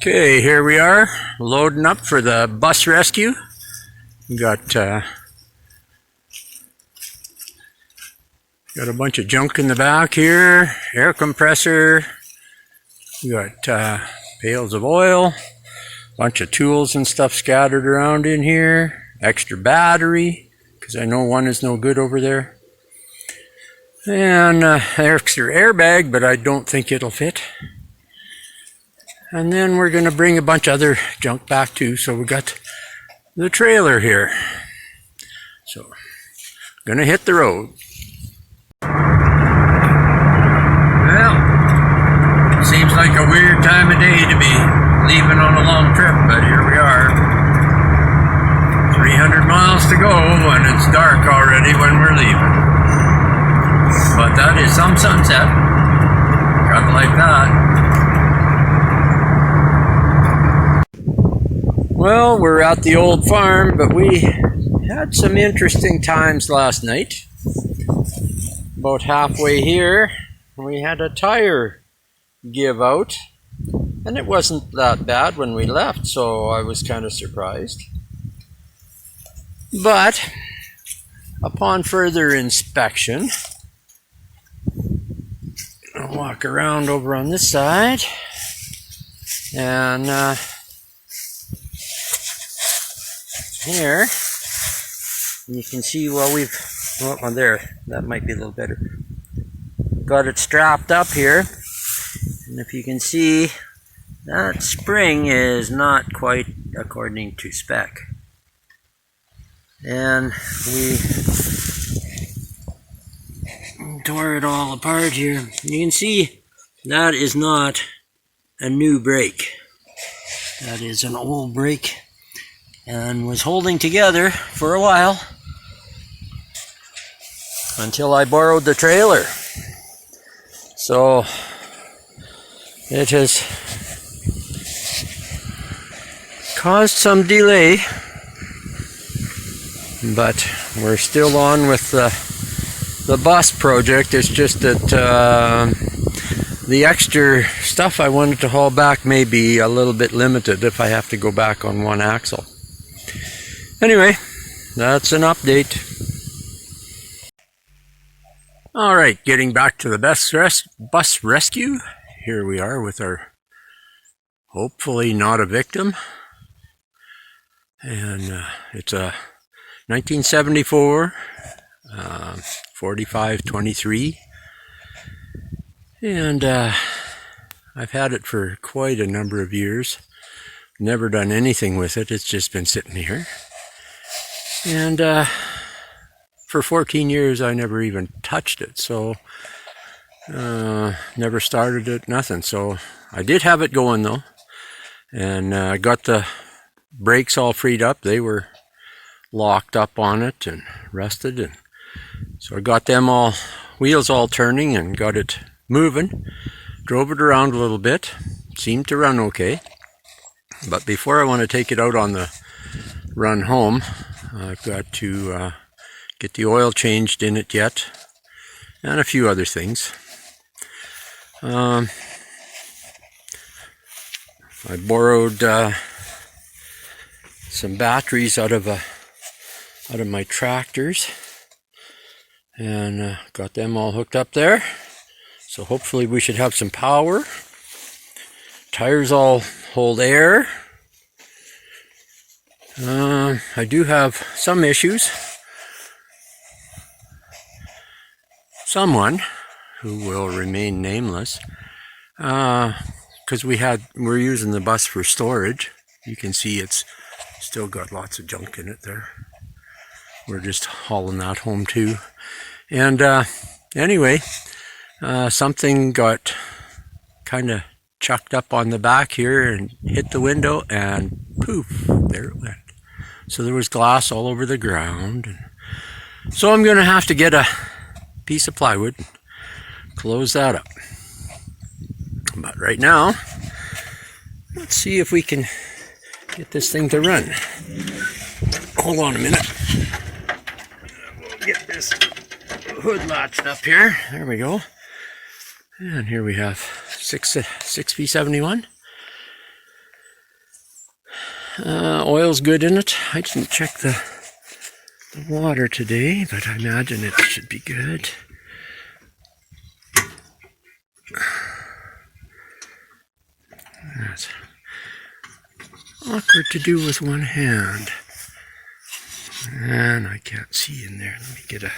Okay, here we are, loading up for the bus rescue. We got a bunch of junk in the back here, air compressor, we got pails of oil, bunch of tools and stuff scattered around in here, extra battery, because I know one is no good over there, and extra airbag, but I don't think it'll fit. And then we're going to bring a bunch of other junk back too. So we got the trailer here. So, going to hit the road. Well, seems like a weird time of day to be leaving on a long trip, but here we are. 300 miles to go and it's dark already when we're leaving. But that is some sunset. Gotta like that. Well, we're at the old farm, but we had some interesting times last night. About halfway here, we had a tire give out, and it wasn't that bad when we left, so I was kind of surprised. But upon further inspection, I'll walk around over on this side, and here you can see, well, there, that might be a little better. Got it strapped up here, and if you can see, that spring is not quite according to spec, and we tore it all apart here. You can see that is not a new brake, that is an old brake, and was holding together for a while until I borrowed the trailer. So it has caused some delay, but we're still on with the bus project. It's just that the extra stuff I wanted to haul back may be a little bit limited if I have to go back on one axle. Anyway, that's an update. Alright, getting back to the bus rescue. Here we are with our, hopefully not a victim. And it's a 1974 4523. And I've had it for quite a number of years. Never done anything with it, it's just been sitting here. And for 14 years I never even touched it, so never started it, nothing. So I did have it going though, and I got the brakes all freed up. They were locked up on it and rusted, and so I got them all, wheels all turning, and got it moving. Drove it around a little bit, seemed to run okay. But before I want to take it out on the run home, I've got to get the oil changed in it yet, and a few other things. I borrowed some batteries out of my tractors, and got them all hooked up there. So hopefully we should have some power. Tires all hold air. I do have some issues. Someone who will remain nameless, because we're using the bus for storage. You can see it's still got lots of junk in it there. We're just hauling that home too. And anyway, something got kind of chucked up on the back here and hit the window, and poof, there it went. So there was glass all over the ground. So I'm going to have to get a piece of plywood and close that up. But right now, let's see if we can get this thing to run. Hold on a minute. We'll get this hood latched up here. There we go. And here we have 6V71. Oil's good in it. I didn't check the water today, but I imagine it should be good. That's awkward to do with one hand. And I can't see in there. Let me get a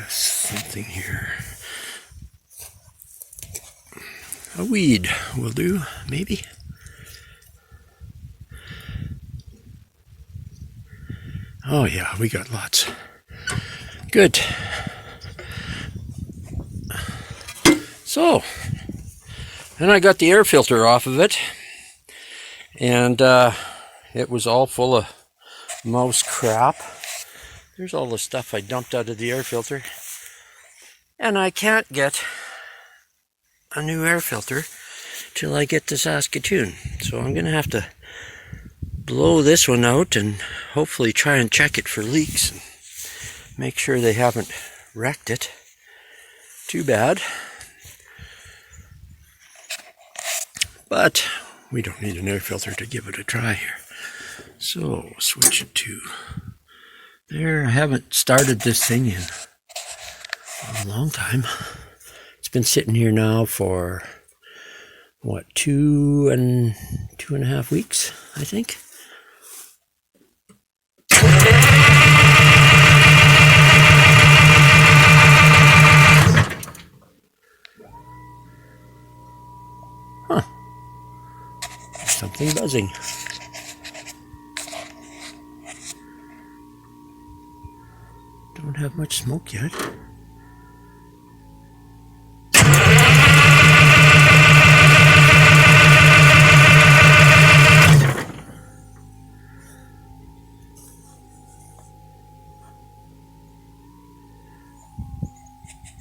something here. A weed will do, maybe. Oh yeah, we got lots. Good. So, then I got the air filter off of it, and it was all full of mouse crap. There's all the stuff I dumped out of the air filter, and I can't get a new air filter till I get to Saskatoon. So I'm gonna have to blow this one out and hopefully try and check it for leaks and make sure they haven't wrecked it too bad. But we don't need an air filter to give it a try here. So switch it to there. I haven't started this thing in a long time. It's been sitting here now for what, 2.5 weeks, I think. Huh. There's something buzzing. Don't have much smoke yet.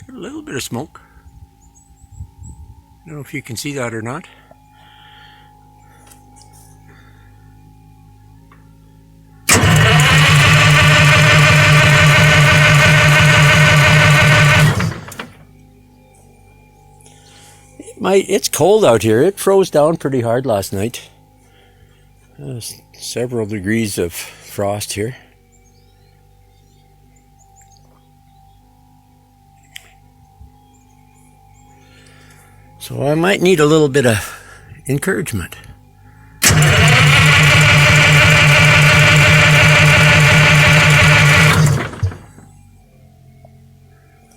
A little bit of smoke. I don't know if you can see that or not. It's cold out here. It froze down pretty hard last night. Several degrees of frost here. So I might need a little bit of encouragement.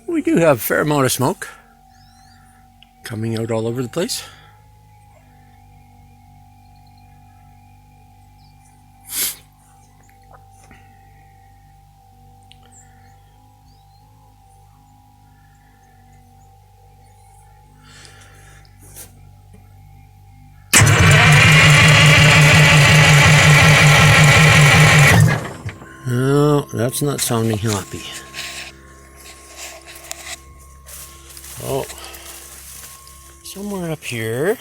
We do have a fair amount of smoke coming out all over the place. No, that's not sounding happy. Oh, somewhere up here.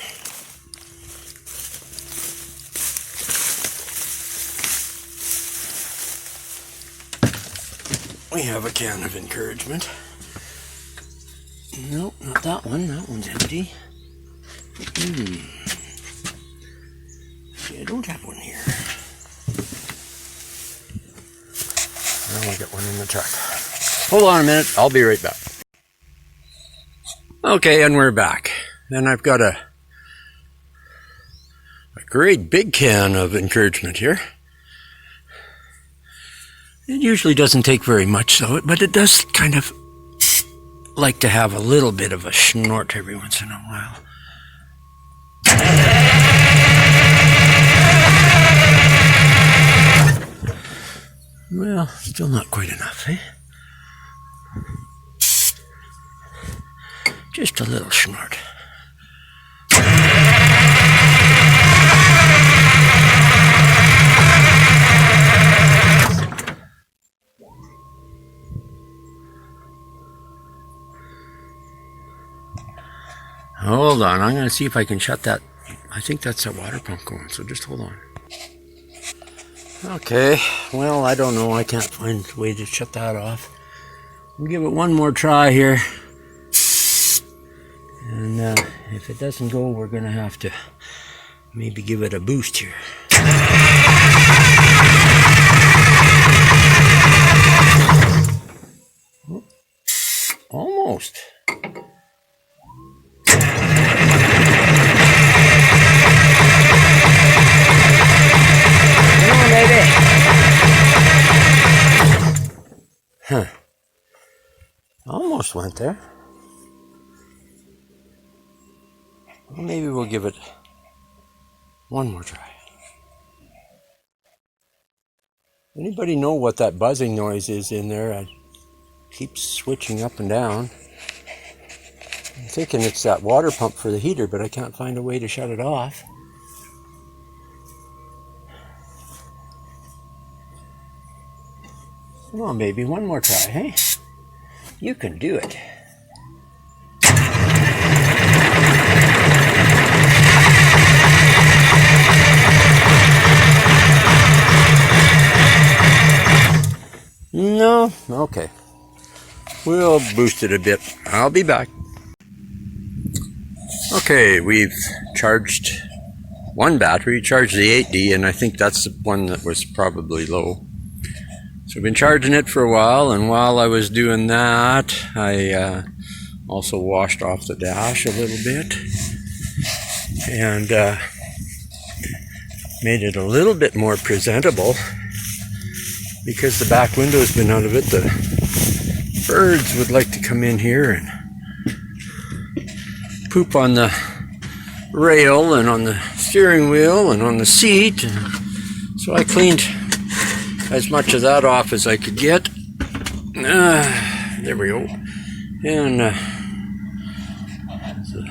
We have a can of encouragement. Nope, not that one. That one's empty. See, I don't have one here. I'll get one in the truck. Hold on a minute, I'll be right back. Okay, and we're back. And I've got a great big can of encouragement here. It usually doesn't take very much, but it does kind of like to have a little bit of a snort every once in a while. Well, still not quite enough, eh? Just a little snort. Hold on, I'm going to see if I can shut that. I think that's a water pump going, so just hold on. Okay, well, I don't know. I can't find a way to shut that off. We'll give it one more try here. And if it doesn't go, we're going to have to maybe give it a boost here. Almost. Come on, baby. Huh. Almost went there. Well, maybe we'll give it one more try. Anybody know what that buzzing noise is in there? It keeps switching up and down. I'm thinking it's that water pump for the heater, but I can't find a way to shut it off. Come on, baby, one more try, hey? You can do it. No? Okay. We'll boost it a bit. I'll be back. Okay, we've charged one battery, charged the 8D, and I think that's the one that was probably low. So I've been charging it for a while, and while I was doing that, I also washed off the dash a little bit and made it a little bit more presentable. Because the back window's been out of it, the birds would like to come in here and poop on the rail and on the steering wheel and on the seat. And so I cleaned as much of that off as I could get. There we go. And so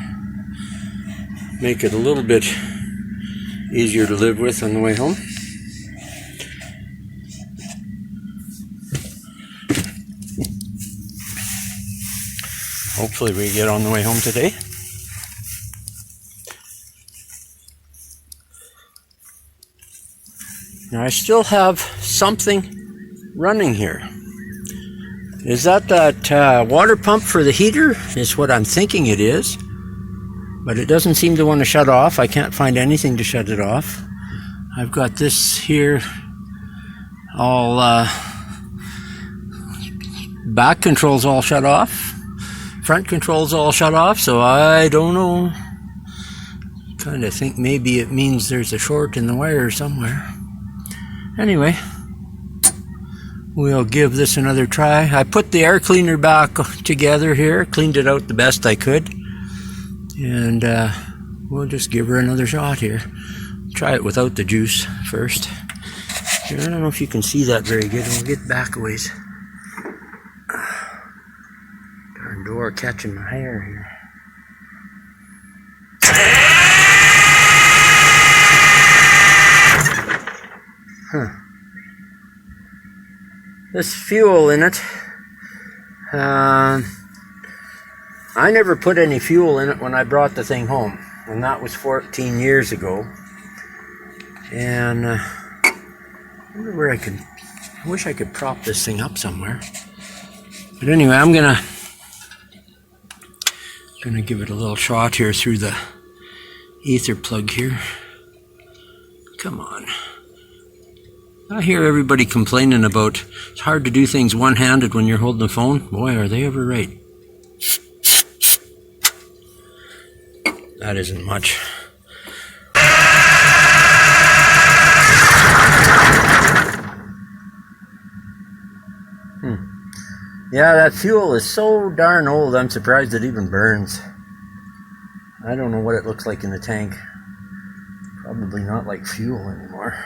make it a little bit easier to live with on the way home. Hopefully we get on the way home today. Now I still have something running here. Is that water pump for the heater? Is what I'm thinking it is. But it doesn't seem to want to shut off. I can't find anything to shut it off. I've got this here all back controls all shut off. Front controls all shut off, so I don't know. Kind of think maybe it means there's a short in the wire somewhere. Anyway, we'll give this another try. I put the air cleaner back together here, cleaned it out the best I could, and we'll just give her another shot here. Try it without the juice first. Here, I don't know if you can see that very good. We'll get back a ways. Darn door catching my hair here. Huh. This fuel in it, I never put any fuel in it when I brought the thing home, and that was 14 years ago. And I wonder where I wish I could prop this thing up somewhere. But anyway, I'm gonna give it a little shot here through the ether plug here. Come on. I hear everybody complaining about it's hard to do things one-handed when you're holding the phone. Boy, are they ever right. That isn't much. Yeah, that fuel is so darn old, I'm surprised it even burns. I don't know what it looks like in the tank. Probably not like fuel anymore.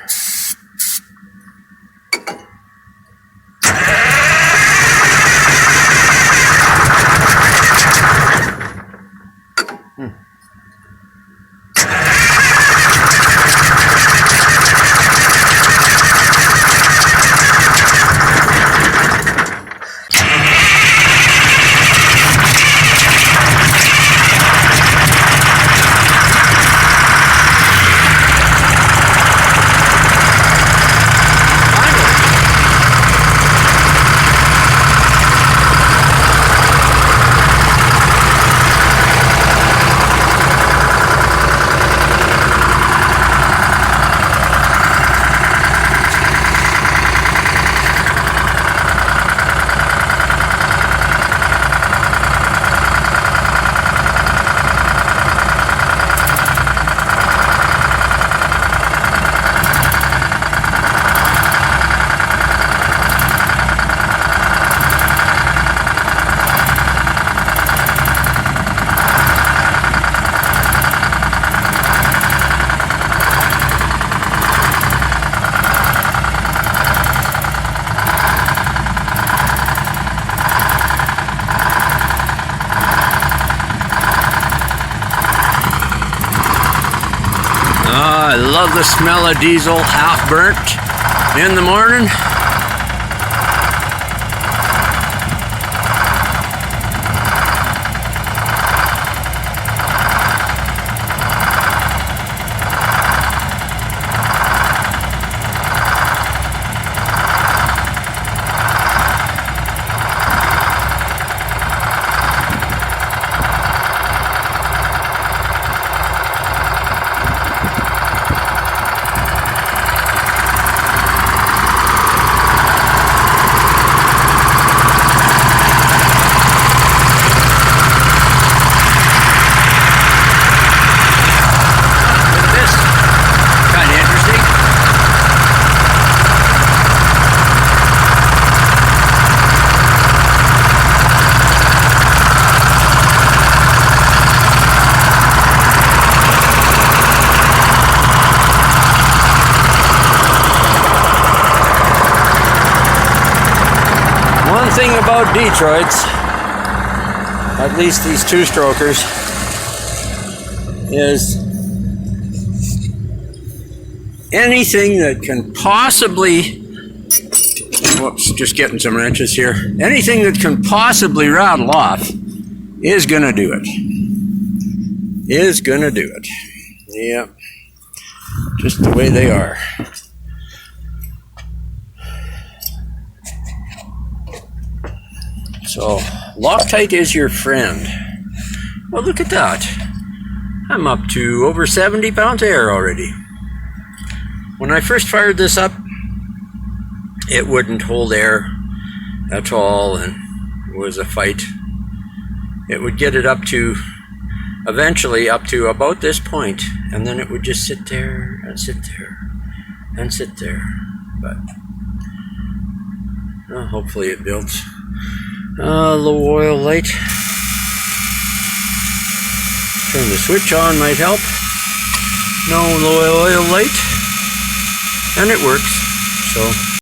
I love the smell of diesel half burnt in the morning. One thing about Detroit's, at least these two-strokers, is anything that can possibly, whoops, just getting some wrenches here, anything that can possibly rattle off is going to do it. Is going to do it. Yep. Just the way they are. So, Loctite is your friend. Well, look at that. I'm up to over 70 pounds of air already. When I first fired this up, it wouldn't hold air at all, and it was a fight. It would get it up to, eventually up to about this point, and then it would just sit there and sit there and sit there. But well, hopefully it builds. Low oil light. Turn the switch on might help. No low oil light. And it works. So